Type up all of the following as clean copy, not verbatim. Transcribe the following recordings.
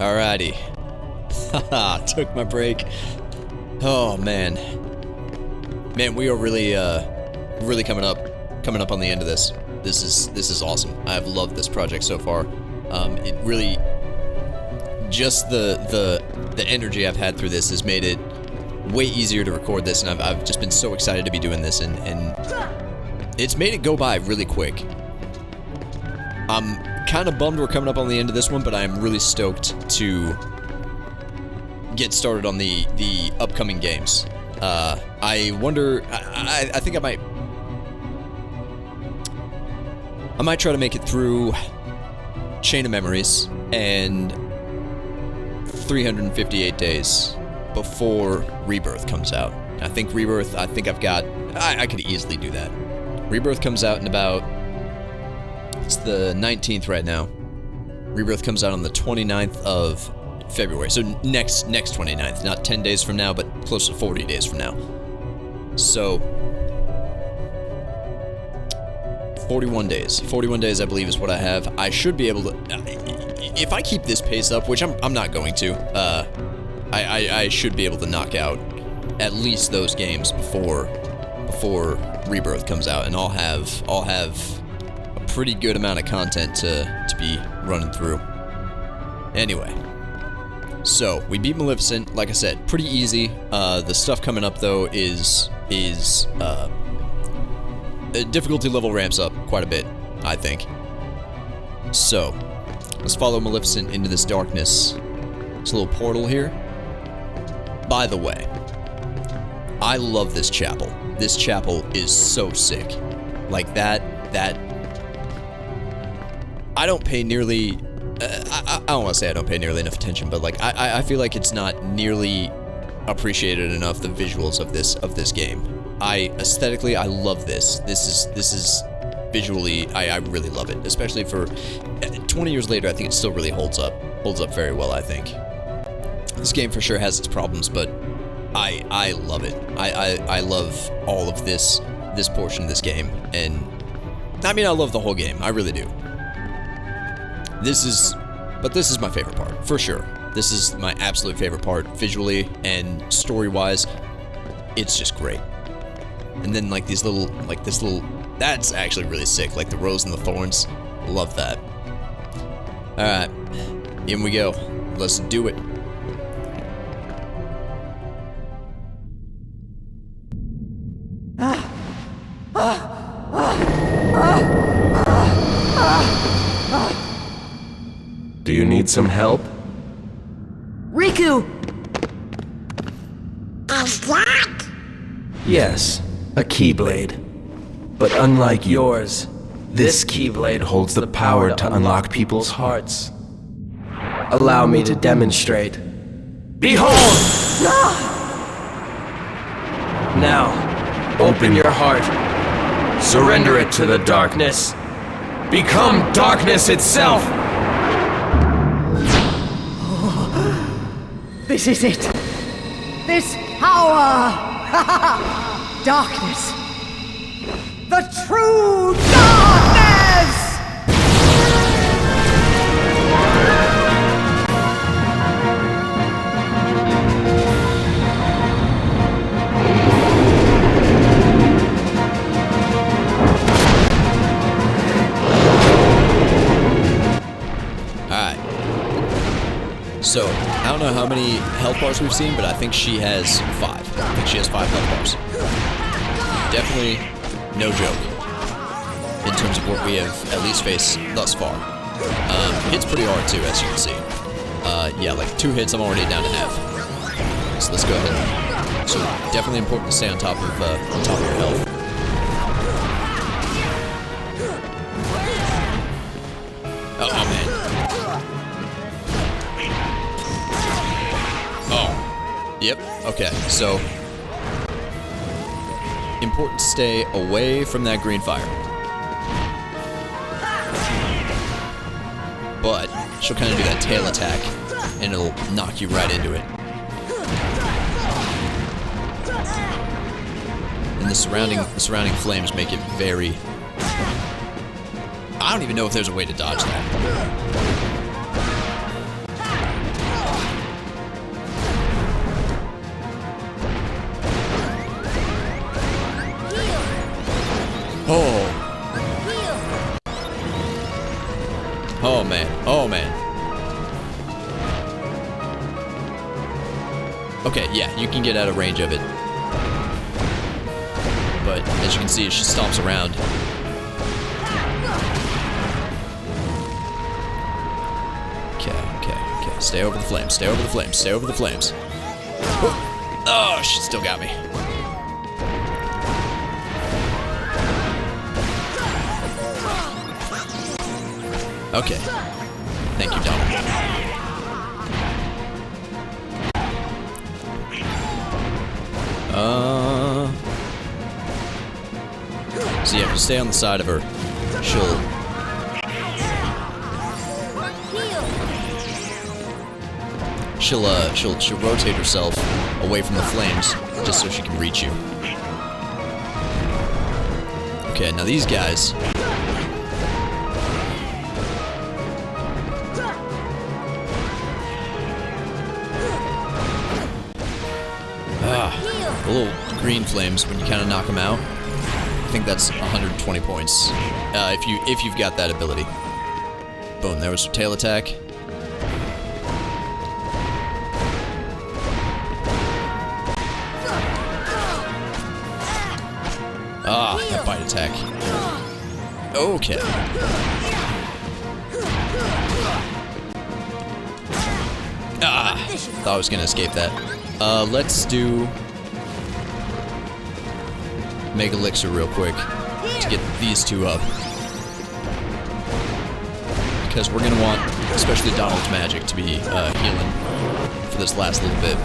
Alrighty. Haha, took my break. Oh man. Man, we are really coming up on the end of this. This is awesome. I've loved this project so far. It really, just the energy I've had through this has made it way easier to record this, and I've just been so excited to be doing this, and it's made it go by really quick. I'm kind of bummed we're coming up on the end of this one, but I'm really stoked to get started on the upcoming games. I wonder, I think I might try to make it through Chain of Memories and 358 days before Rebirth comes out. I think Rebirth, I could easily do that. Rebirth comes out in about, it's the 19th right now. Rebirth comes out on the 29th of February. So next 29th, not 10 days from now, but close to 40 days from now. So 41 days. 41 days, I believe, is what I have. I should be able to, if I keep this pace up, which I'm not going to, I should be able to knock out at least those games before Rebirth comes out, and I'll have a pretty good amount of content to be running through. Anyway, so we beat Maleficent, like I said, pretty easy. The stuff coming up though is the difficulty level ramps up quite a bit, I think. So let's follow Maleficent into this darkness. It's a little portal here. By the way, I love this chapel. This chapel is so sick. Like that I don't pay nearly, I don't want to say I don't pay nearly enough attention, but like I feel like it's not nearly appreciated enough, the visuals of this game. Aesthetically, I love this. This is visually, I really love it, especially for 20 years later. I think it still really holds up very well, I think. This game for sure has its problems, but I love it. I love all of this portion of this game, and I mean, I love the whole game. I really do. This is my favorite part, for sure. This is my absolute favorite part, visually and story-wise. It's just great. And then like this little, that's actually really sick. Like the rose and the thorns, love that. All right, in we go. Let's do it. Do you need some help? Riku! Is that? Yes, a Keyblade. But unlike yours, this Keyblade holds the power to unlock people's hearts. Allow me to demonstrate. Behold! Now, open your heart. Surrender it to the darkness. Become darkness itself! This is it! This power! Darkness! The true darkness! Alright. So, I don't know how many health bars we've seen, but I think she has 5. I think she has 5 health bars. Definitely no joke in terms of what we have at least faced thus far. Hits pretty hard too, as you can see. Yeah, like 2 hits, I'm already down to half. So let's go ahead. So definitely important to stay on top of your health. Oh man. Oh. Yep. Okay. So important to stay away from that green fire. But she'll kind of do that tail attack, and it'll knock you right into it. And the surrounding flames make it very... I don't even know if there's a way to dodge that. Okay, yeah, you can get out of range of it. But as you can see, she stomps around. Okay. Stay over the flames, stay over the flames, stay over the flames. Oh, she still got me. Okay. Thank you, Donald. So yeah, if you stay on the side of her, she'll rotate herself away from the flames just so she can reach you. Okay, now these guys. The little green flames when you kind of knock them out. I think that's 120 points if you've got that ability. Boom! There was her tail attack. Ah, that bite attack. Okay. Ah, thought I was gonna escape that. Let's do Mega Elixir real quick to get these two up. Because we're gonna want, especially Donald's magic, to be healing for this last little bit.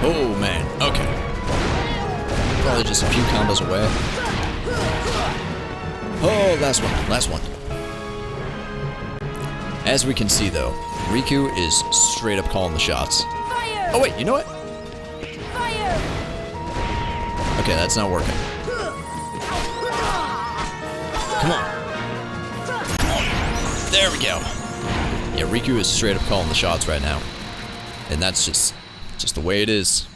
Oh man, okay. Probably just a few combos away. Oh, last one. As we can see though, Riku is straight up calling the shots. Fire! Oh wait, you know what? Fire! Okay, that's not working. Come on. There we go. Yeah, Riku is straight up calling the shots right now. And that's just the way it is.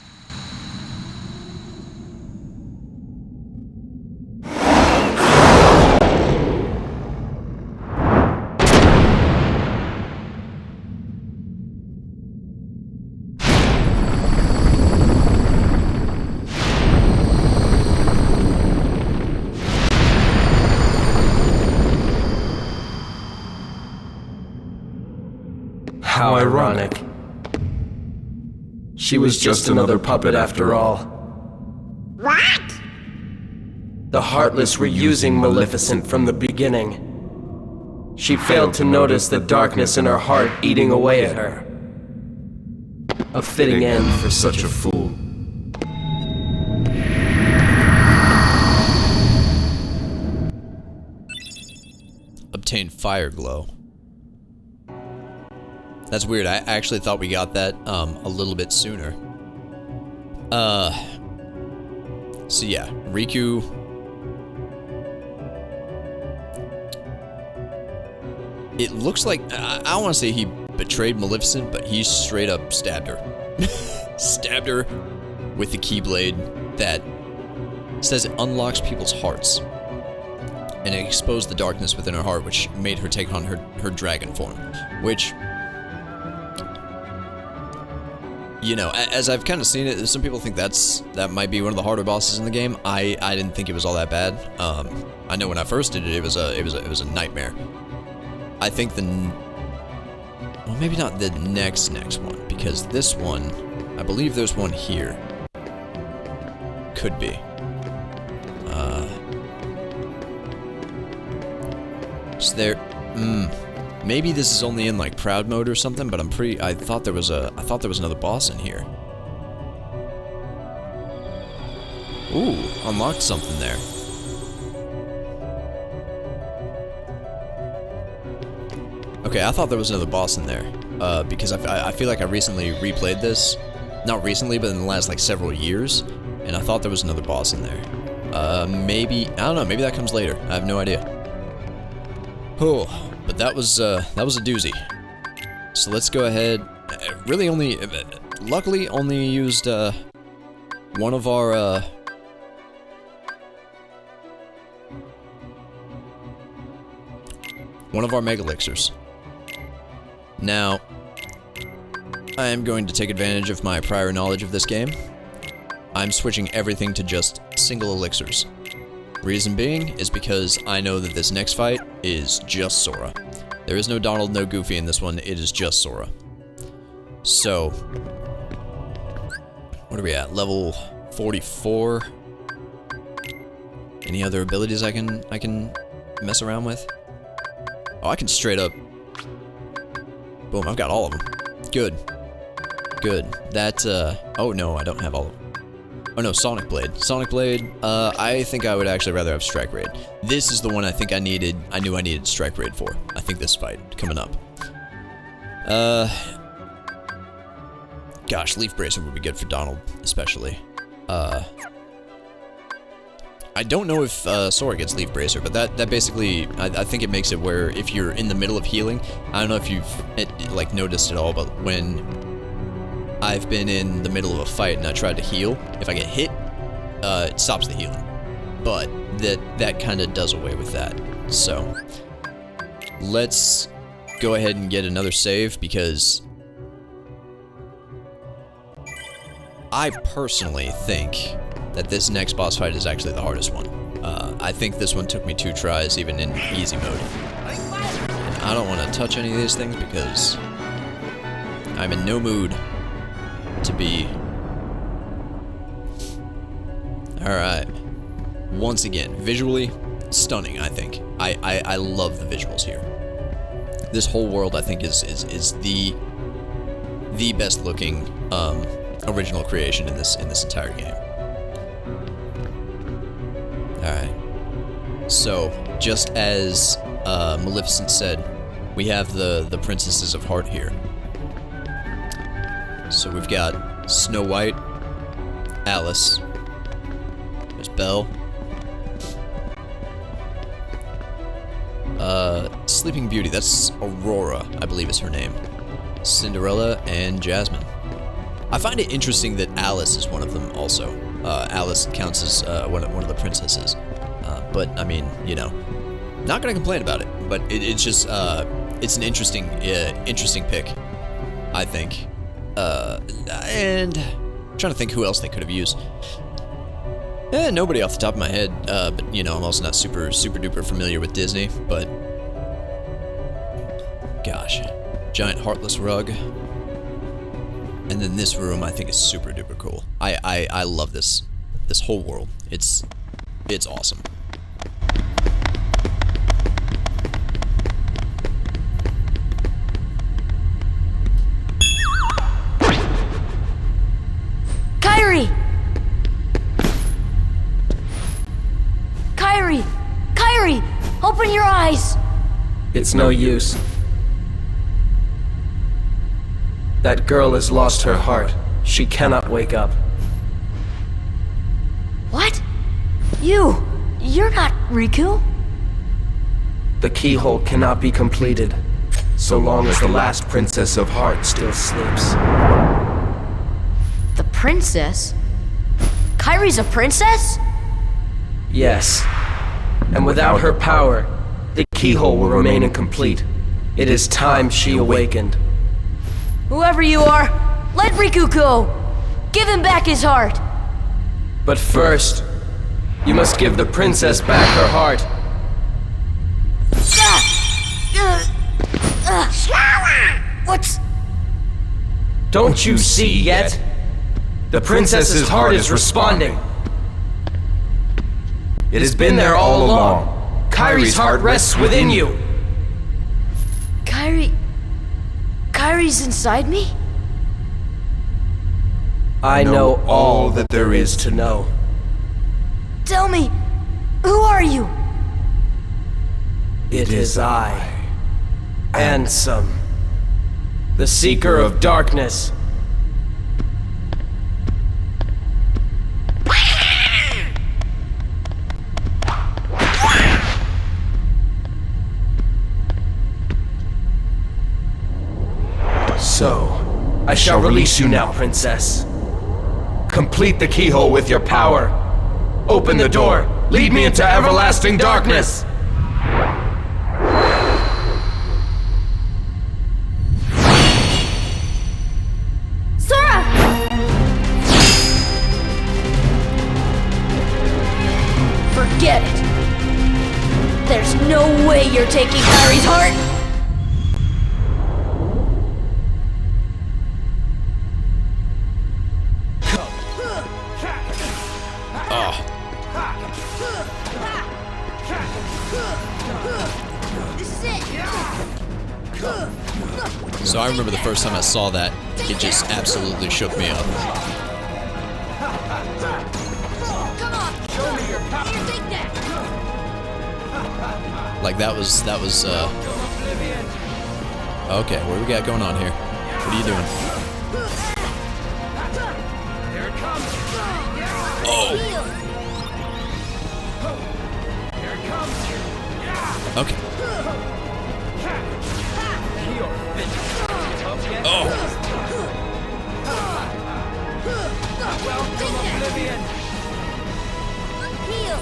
How ironic. She was just another puppet after all. What? The Heartless were using Maleficent from the beginning. She failed to notice the darkness in her heart eating away at her. A fitting end for such a fool. Obtain Fire Glow. That's weird. I actually thought we got that a little bit sooner. So yeah, Riku. It looks like I don't want to say he betrayed Maleficent, but he straight up stabbed her. Stabbed her with the Keyblade that says it unlocks people's hearts. And it exposed the darkness within her heart, which made her take on her dragon form. Which, you know, as I've kind of seen it, some people think that might be one of the harder bosses in the game. I didn't think it was all that bad. I know when I first did it, it was a nightmare. I think well, maybe not the next one, because this one, I believe there's one here. Could be. Is there? Maybe this is only in like Proud mode or something, but I thought there was another boss in here. Ooh, unlocked something there. Okay, I thought there was another boss in there, because I feel like I recently replayed this. Not recently, but in the last like several years, and I thought there was another boss in there. Maybe, I don't know, maybe that comes later. I have no idea. Oh, but that was a doozy. So let's go ahead. Really only, luckily only used one of our one of our Mega Elixirs. Now, I am going to take advantage of my prior knowledge of this game. I'm switching everything to just single elixirs. Reason being is because I know that this next fight is just Sora. There is no Donald, no Goofy in this one, it is just Sora. So, what are we at? Level 44? Any other abilities I can mess around with? Oh, I can straight up... Boom, I've got all of them. Good. Good. That, oh no, I don't have all of them. Oh no, Sonic Blade. Sonic Blade, I think I would actually rather have Strike Raid. This is the one I think I knew I needed Strike Raid for. I think this fight coming up. Gosh, Leaf Bracer would be good for Donald, especially. I don't know if Sora gets Leaf Bracer, but that basically, I think it makes it where if you're in the middle of healing, I don't know if you've like noticed it all, but when I've been in the middle of a fight and I tried to heal, if I get hit, it stops the healing. But that kind of does away with that. So let's go ahead and get another save because I personally think that this next boss fight is actually the hardest one. I think this one took me 2 tries, even in easy mode. And I don't want to touch any of these things because I'm in no mood to be... Alright. Once again, visually, stunning, I think. I love the visuals here. This whole world, I think, is the best looking original creation in this entire game. Alright. So, just as Maleficent said, we have the Princesses of Heart here. So we've got Snow White, Alice, there's Belle, Sleeping Beauty, that's Aurora, I believe is her name, Cinderella, and Jasmine. I find it interesting that Alice is one of them also. Alice counts as one of the princesses. But, I mean, you know, not gonna complain about it, but it's just, it's an interesting pick, I think. And I'm trying to think who else they could have used. Nobody off the top of my head, but, you know, I'm also not super duper familiar with Disney, but gosh, giant heartless rug. And then this room I think is super duper cool. I love this whole world. It's awesome. Kairi! Kairi! Kairi! Open your eyes! It's no use. That girl has lost her heart. She cannot wake up. What? You're not Riku? The keyhole cannot be completed so long as the last Princess of Heart still sleeps. The princess? Kairi's a princess? Yes. And without her power, the keyhole will remain incomplete. It is time she awakened. Whoever you are, let Riku go! Give him back his heart! But first, you must give the princess back her heart. What's... Don't you see yet? The princess's heart is responding. It has been there all along. Kairi's heart rests within you. Kairi's inside me? I know all that there is to know. Tell me, who are you? It is I, Ansem, the Seeker of Darkness. So, I shall release you now, Princess. Complete the keyhole with your power. Open the door. Lead me into everlasting darkness. Forget it! There's no way you're taking Kairi's heart! So I remember the first time I saw that, it just absolutely shook me up. Come on! Show me your power! You take that! Like that was okay, what do we got going on here? What are you doing? Here it comes. Oh! Here it comes. Okay. Oh! Welcome, Oblivion. Heal!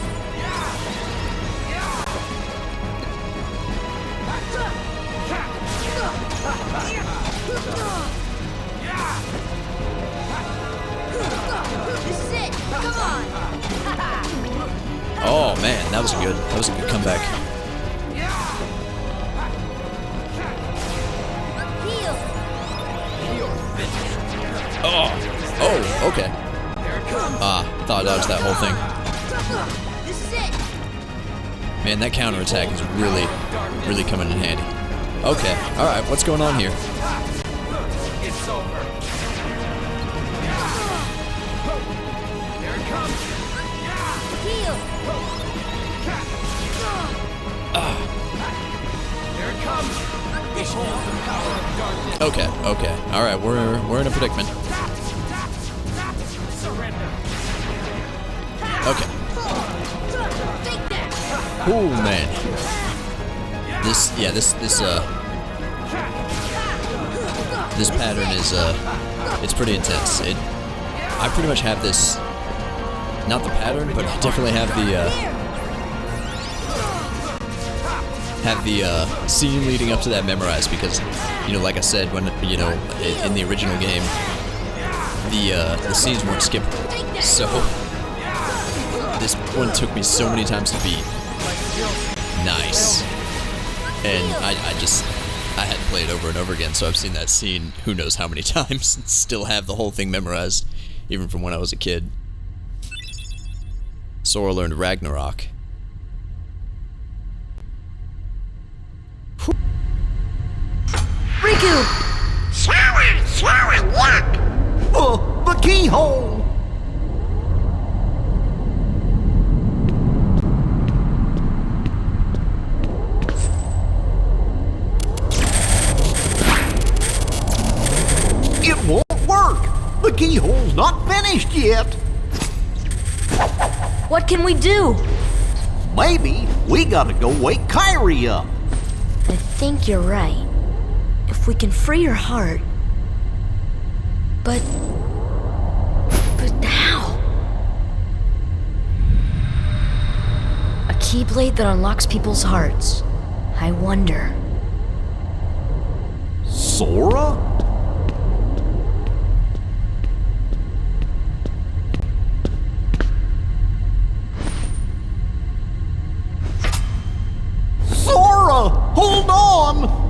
This is it! Come on! Oh man, that was a good comeback. Heal! Oh! Oh, okay. Thought that was that whole thing. This is it! Man, that counterattack is really coming in handy. Okay, alright, what's going on here? It's over. Here it comes. Heal! Here it comes. Behold the power of darkness. Okay, alright, we're in a predicament. Surrender. Okay. Take that! Oh man. This pattern is it's pretty intense. I pretty much have this, not the pattern, but I definitely have the scene leading up to that memorized because, you know, like I said, when, you know, in the original game, the scenes weren't skippable. So this one took me so many times to beat. Nice. And I had to play it over and over again, so I've seen that scene who knows how many times and still have the whole thing memorized, even from when I was a kid. Sora learned Ragnarok. Riku! Sora, look! The keyhole! It won't work! The keyhole's not finished yet! What can we do? Maybe we gotta go wake Kairi up. I think you're right. If we can free her heart. But how? A keyblade that unlocks people's hearts. I wonder. Sora? Sora! Hold on!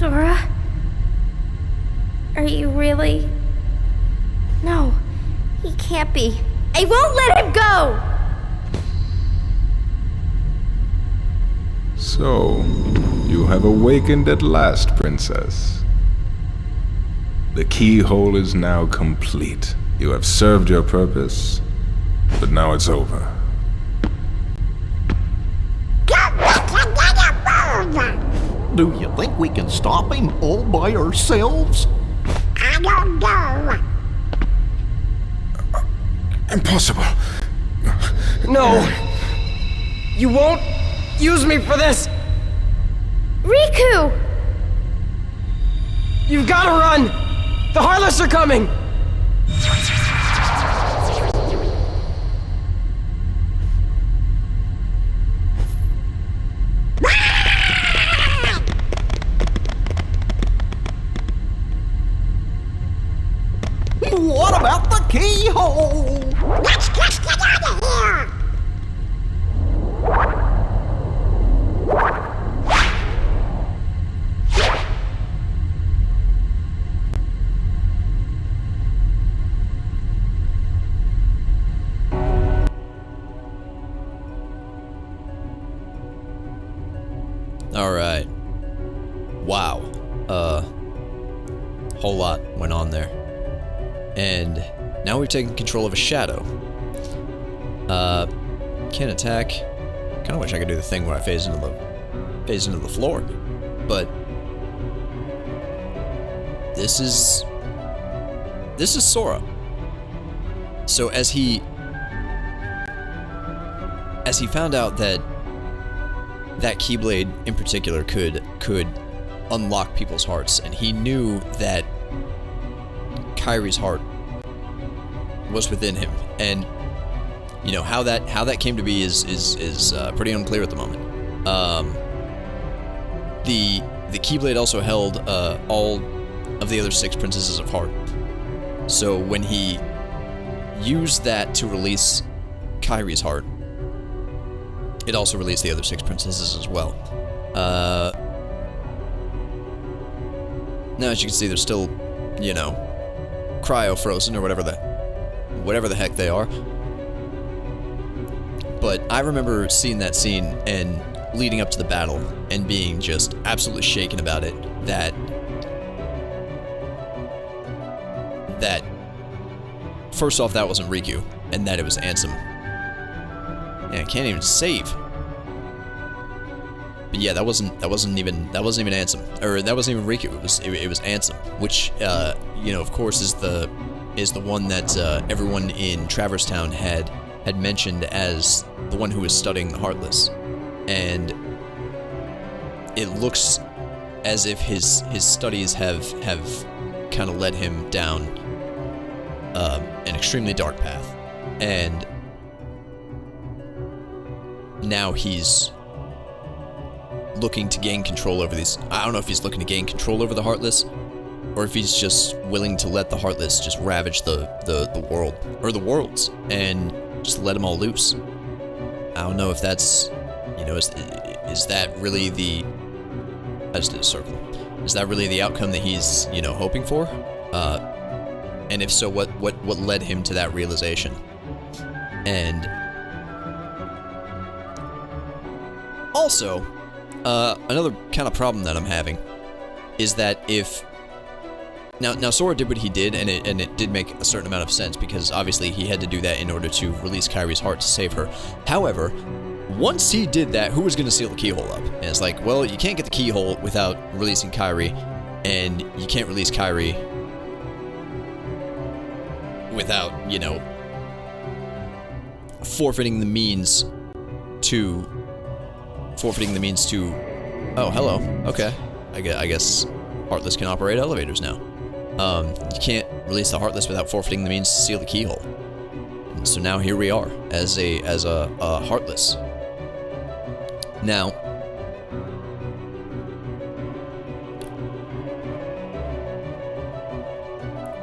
Sora? Are you really? No, he can't be. I won't let him go! So, you have awakened at last, Princess. The keyhole is now complete. You have served your purpose, but now it's over. Do you think we can stop him all by ourselves? I don't know. Impossible. No! You won't use me for this! Riku! You've gotta run! The Heartless are coming! What about the keyhole? Let's just get out of here! Alright. Wow. Whole lot went on there. And now we've taken control of a shadow. Can't attack. Kinda wish I could do the thing where I phase into the floor. But this is Sora. So as he found out that Keyblade in particular could unlock people's hearts, and he knew that Kairi's heart was within him, and you know how that came to be is pretty unclear at the moment. The Keyblade also held all of the other 6 princesses of heart. So when he used that to release Kairi's heart, it also released the other 6 princesses as well. Now, as you can see, they're still, you know, cryo-frozen or whatever the heck they are. But I remember seeing that scene and leading up to the battle and being just absolutely shaken about it. That first off, that wasn't Riku, and that it was Ansem. Yeah, I can't even save. But yeah, that wasn't even Ansem, or that wasn't even Riku. It was Ansem, which you know, of course, is the one that everyone in Traverse Town had mentioned as the one who was studying the Heartless, and it looks as if his studies have kind of led him down an extremely dark path, and now he's looking to gain control over these. I don't know if he's looking to gain control over the Heartless, or if he's just willing to let the Heartless just ravage the world, or the worlds, and just let them all loose. I don't know if that's, you know, is that really the... I just did a circle. Is that really the outcome that he's, you know, hoping for? And if so, what led him to that realization? And also, another kind of problem that I'm having is that if now Sora did what he did, and it did make a certain amount of sense, because obviously he had to do that in order to release Kairi's heart to save her. However, once he did that, who was going to seal the keyhole up? And it's like, well, you can't get the keyhole without releasing Kairi, and you can't release Kairi without, you know, forfeiting the means to... Oh, hello. Okay. I guess Heartless can operate elevators now. You can't release the Heartless without forfeiting the means to seal the keyhole. And so now here we are, as a Heartless. Now,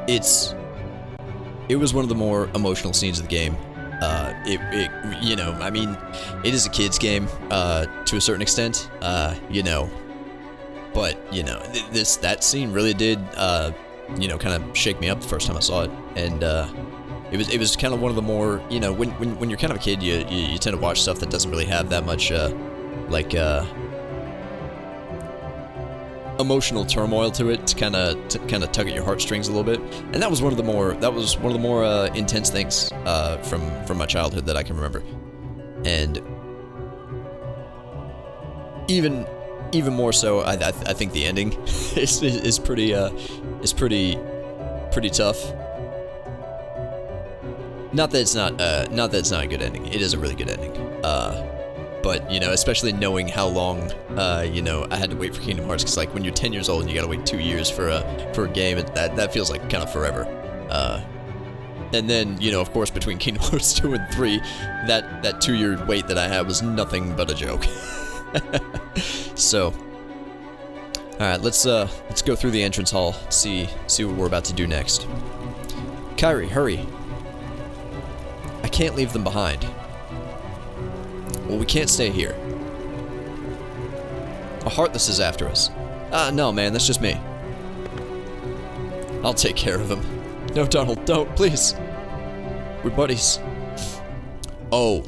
it was one of the more emotional scenes of the game. You know, I mean, it is a kid's game, to a certain extent, you know, But, you know, that scene really did, you know, kind of shake me up the first time I saw it. And, it was kind of one of the more, you know, when you're kind of a kid, you tend to watch stuff that doesn't really have that much, like, emotional turmoil to it to kind of tug at your heartstrings a little bit. And that was one of the more intense things from my childhood that I can remember. And even more so, I think the ending is pretty tough. Not that it's not a good ending. It is a really good ending. But, you know, especially knowing how long, you know, I had to wait for Kingdom Hearts, because, like, when you're 10 years old and you gotta wait 2 years for a game, that feels like kind of forever. And then, you know, of course, between Kingdom Hearts 2 and 3, that 2-year wait that I had was nothing but a joke. So, alright, let's go through the entrance hall, see what we're about to do next. Kairi, hurry. I can't leave them behind. Well, we can't stay here. A Heartless is after us. No, man, that's just me. I'll take care of him. No, Donald, don't, please. We're buddies. Oh,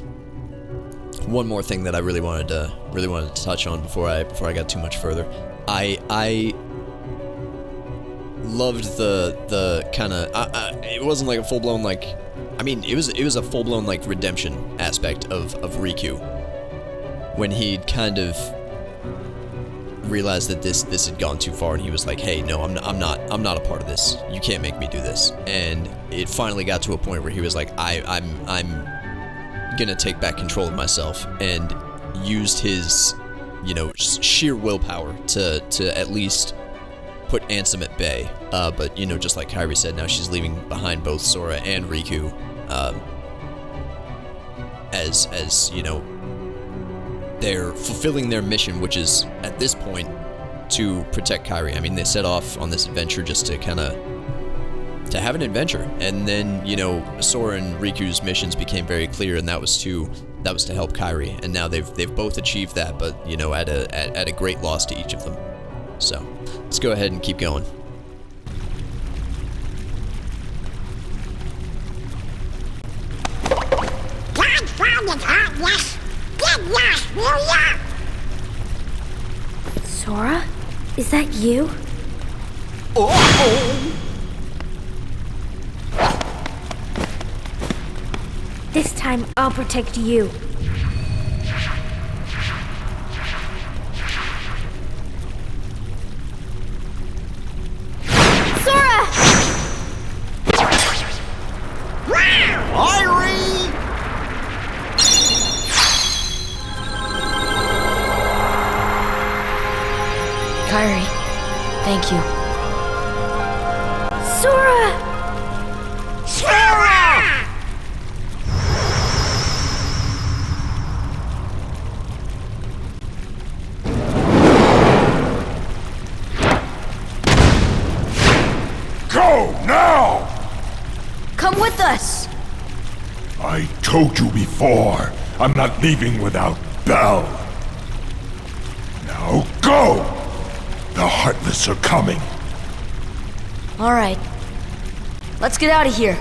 one more thing that I really wanted to touch on before I got too much further. I loved the kind of it wasn't like a full blown, like, I mean, it was a full blown, like, redemption aspect of Riku, when he kind of realized that this had gone too far, and he was like, hey, no, I'm not a part of this. You can't make me do this. And it finally got to a point where he was like, I'm gonna take back control of myself, and used his, you know, sheer willpower to at least put Ansem at bay. But, you know, just like Kairi said, now she's leaving behind both Sora and Riku, as you know, they're fulfilling their mission, which is, at this point, to protect Kairi. I mean, they set off on this adventure just to kind of have an adventure, and then, you know, Sora and Riku's missions became very clear, and that was to help Kairi, and now they've both achieved that, but, you know, at a great loss to each of them. So let's go ahead and keep going. Godfather's Heartless. Get lost, will ya? Sora? Is that you? Uh-oh! This time I'll protect you. Sora! Kairi! Kairi, thank you. Sora! Sora! Go now! Come with us! I told you before, I'm not leaving without Belle. Now go! The Heartless are coming. All right. Let's get out of here.